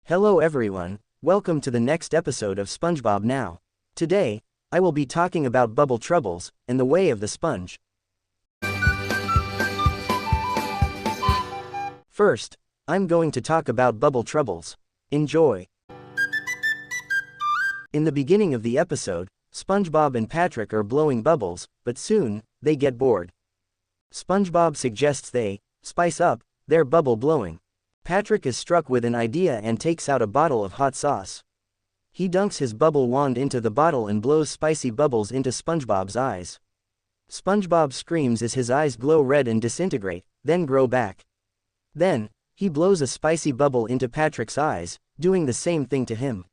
Hello everyone, welcome to the next episode of SpongeBob Now. Today, I will be talking about bubble troubles and the way of the sponge. First, I'm going to talk about bubble troubles. Enjoy. In the beginning of the episode, SpongeBob and Patrick are blowing bubbles, but soon, they get bored. SpongeBob suggests they spice up their bubble blowing. Patrick is struck with an idea and takes out a bottle of hot sauce. He dunks his bubble wand into the bottle and blows spicy bubbles into SpongeBob's eyes. SpongeBob screams as his eyes glow red and disintegrate, then grow back. Then, he blows a spicy bubble into Patrick's eyes, doing the same thing to him.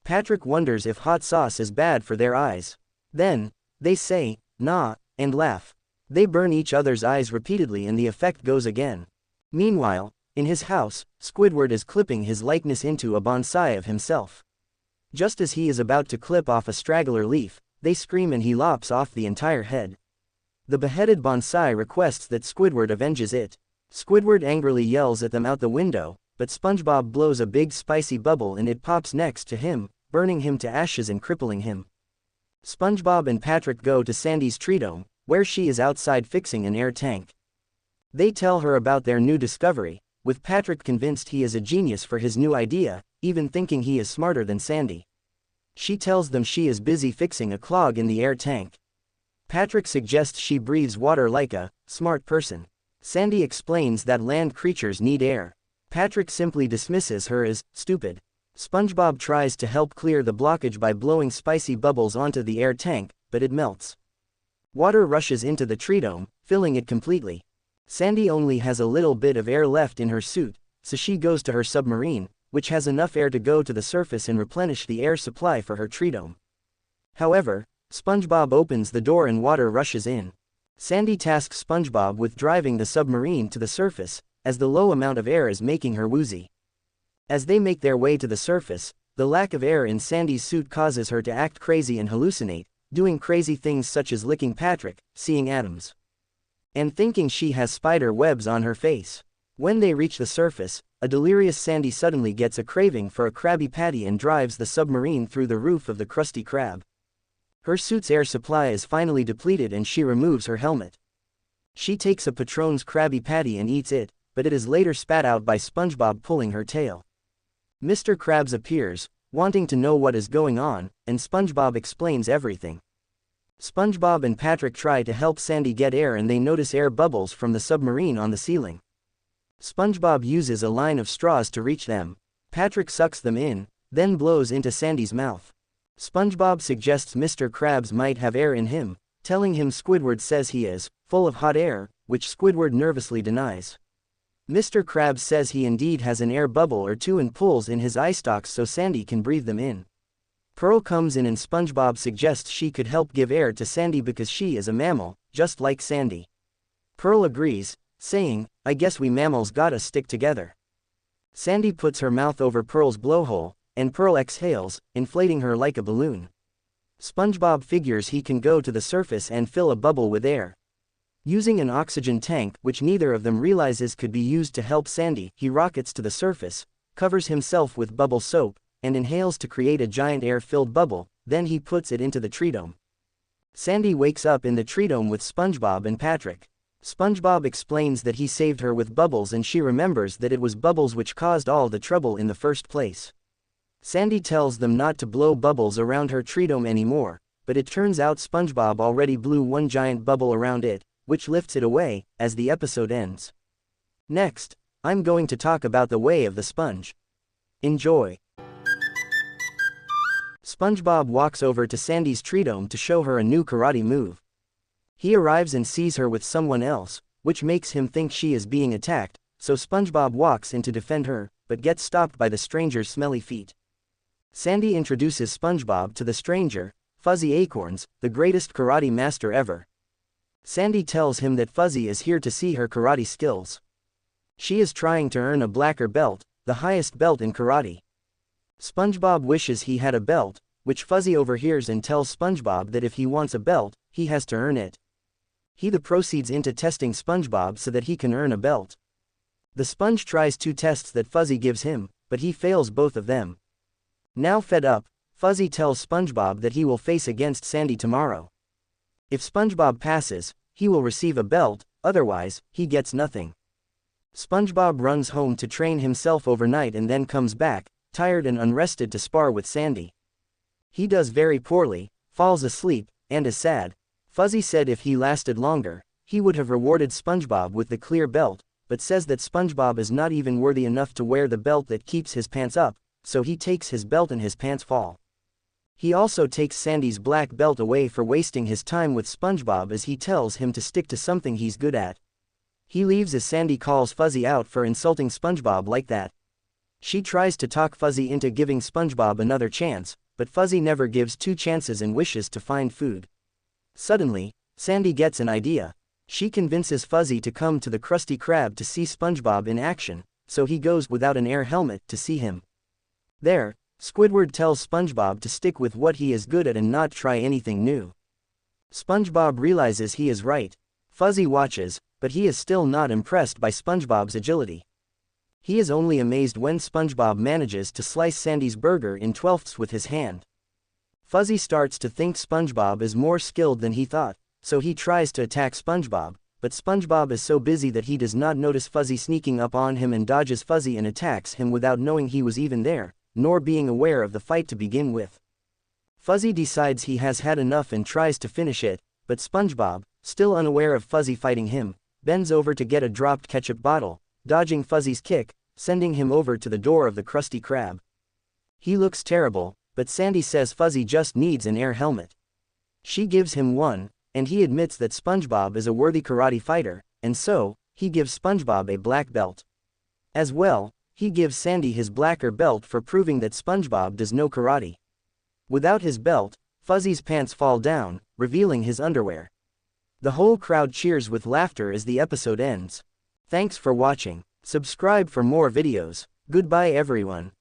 Patrick wonders if hot sauce is bad for their eyes. Then, they say, "Nah," and laugh. They burn each other's eyes repeatedly and the effect goes again. Meanwhile, in his house, Squidward is clipping his likeness into a bonsai of himself. Just as he is about to clip off a straggler leaf, they scream and he lops off the entire head. The beheaded bonsai requests that Squidward avenges it. Squidward angrily yells at them out the window, but SpongeBob blows a big spicy bubble and it pops next to him, burning him to ashes and crippling him. SpongeBob and Patrick go to Sandy's tree dome, where she is outside fixing an air tank. They tell her about their new discovery, with Patrick convinced he is a genius for his new idea, even thinking he is smarter than Sandy. She tells them she is busy fixing a clog in the air tank. Patrick suggests she breathes water like a smart person. Sandy explains that land creatures need air. Patrick simply dismisses her as stupid. SpongeBob tries to help clear the blockage by blowing spicy bubbles onto the air tank, but it melts. Water rushes into the tree dome, filling it completely. Sandy only has a little bit of air left in her suit, so she goes to her submarine, which has enough air to go to the surface and replenish the air supply for her tree dome. However, SpongeBob opens the door and water rushes in. Sandy tasks SpongeBob with driving the submarine to the surface, as the low amount of air is making her woozy. As they make their way to the surface, the lack of air in Sandy's suit causes her to act crazy and hallucinate, doing crazy things such as licking Patrick, seeing atoms, and thinking she has spider webs on her face. When they reach the surface, a delirious Sandy suddenly gets a craving for a Krabby Patty and drives the submarine through the roof of the Krusty Krab. Her suit's air supply is finally depleted and she removes her helmet. She takes a Patron's Krabby Patty and eats it, but it is later spat out by SpongeBob pulling her tail. Mr. Krabs appears, wanting to know what is going on, and SpongeBob explains everything. SpongeBob and Patrick try to help Sandy get air and they notice air bubbles from the submarine on the ceiling. SpongeBob uses a line of straws to reach them. Patrick sucks them in, then blows into Sandy's mouth. SpongeBob suggests Mr. Krabs might have air in him, telling him Squidward says he is full of hot air, which Squidward nervously denies. Mr. Krabs says he indeed has an air bubble or two and pulls in his eye stalks so Sandy can breathe them in. Pearl comes in and SpongeBob suggests she could help give air to Sandy because she is a mammal, just like Sandy. Pearl agrees, saying, "I guess we mammals gotta stick together." Sandy puts her mouth over Pearl's blowhole, and Pearl exhales, inflating her like a balloon. SpongeBob figures he can go to the surface and fill a bubble with air. Using an oxygen tank, which neither of them realizes could be used to help Sandy, he rockets to the surface, covers himself with bubble soap, and inhales to create a giant air-filled bubble, then he puts it into the tree dome. Sandy wakes up in the tree dome with SpongeBob and Patrick. SpongeBob explains that he saved her with bubbles and she remembers that it was bubbles which caused all the trouble in the first place. Sandy tells them not to blow bubbles around her tree dome anymore, but it turns out SpongeBob already blew one giant bubble around it, which lifts it away, as the episode ends. Next, I'm going to talk about the way of the sponge. Enjoy. SpongeBob walks over to Sandy's tree dome to show her a new karate move. He arrives and sees her with someone else, which makes him think she is being attacked, so SpongeBob walks in to defend her, but gets stopped by the stranger's smelly feet. Sandy introduces SpongeBob to the stranger, Fuzzy Acorns, the greatest karate master ever. Sandy tells him that Fuzzy is here to see her karate skills. She is trying to earn a blacker belt, the highest belt in karate. SpongeBob wishes he had a belt, which Fuzzy overhears and tells SpongeBob that if he wants a belt, he has to earn it. He proceeds into testing SpongeBob so that he can earn a belt. The sponge tries two tests that Fuzzy gives him, but he fails both of them. Now fed up, Fuzzy tells SpongeBob that he will face against Sandy tomorrow. If SpongeBob passes, he will receive a belt, otherwise, he gets nothing. SpongeBob runs home to train himself overnight and then comes back, tired and unrested, to spar with Sandy. He does very poorly, falls asleep, and is sad. Fuzzy said if he lasted longer, he would have rewarded SpongeBob with the clear belt, but says that SpongeBob is not even worthy enough to wear the belt that keeps his pants up, so he takes his belt and his pants fall. He also takes Sandy's black belt away for wasting his time with SpongeBob, as he tells him to stick to something he's good at. He leaves as Sandy calls Fuzzy out for insulting SpongeBob like that. She tries to talk Fuzzy into giving SpongeBob another chance, but Fuzzy never gives 2 chances and wishes to find food. Suddenly, Sandy gets an idea. She convinces Fuzzy to come to the Krusty Krab to see SpongeBob in action, so he goes without an air helmet to see him. There, Squidward tells SpongeBob to stick with what he is good at and not try anything new. SpongeBob realizes he is right. Fuzzy watches, but he is still not impressed by SpongeBob's agility. He is only amazed when SpongeBob manages to slice Sandy's burger in 12ths with his hand. Fuzzy starts to think SpongeBob is more skilled than he thought, so he tries to attack SpongeBob, but SpongeBob is so busy that he does not notice Fuzzy sneaking up on him and dodges Fuzzy and attacks him without knowing he was even there, nor being aware of the fight to begin with. Fuzzy decides he has had enough and tries to finish it, but SpongeBob, still unaware of Fuzzy fighting him, bends over to get a dropped ketchup bottle, dodging Fuzzy's kick, sending him over to the door of the Krusty Krab. He looks terrible, but Sandy says Fuzzy just needs an air helmet. She gives him one, and he admits that SpongeBob is a worthy karate fighter, and so, he gives SpongeBob a black belt. As well, he gives Sandy his blacker belt for proving that SpongeBob does know karate. Without his belt, Fuzzy's pants fall down, revealing his underwear. The whole crowd cheers with laughter as the episode ends. Thanks for watching. Subscribe for more videos. Goodbye everyone.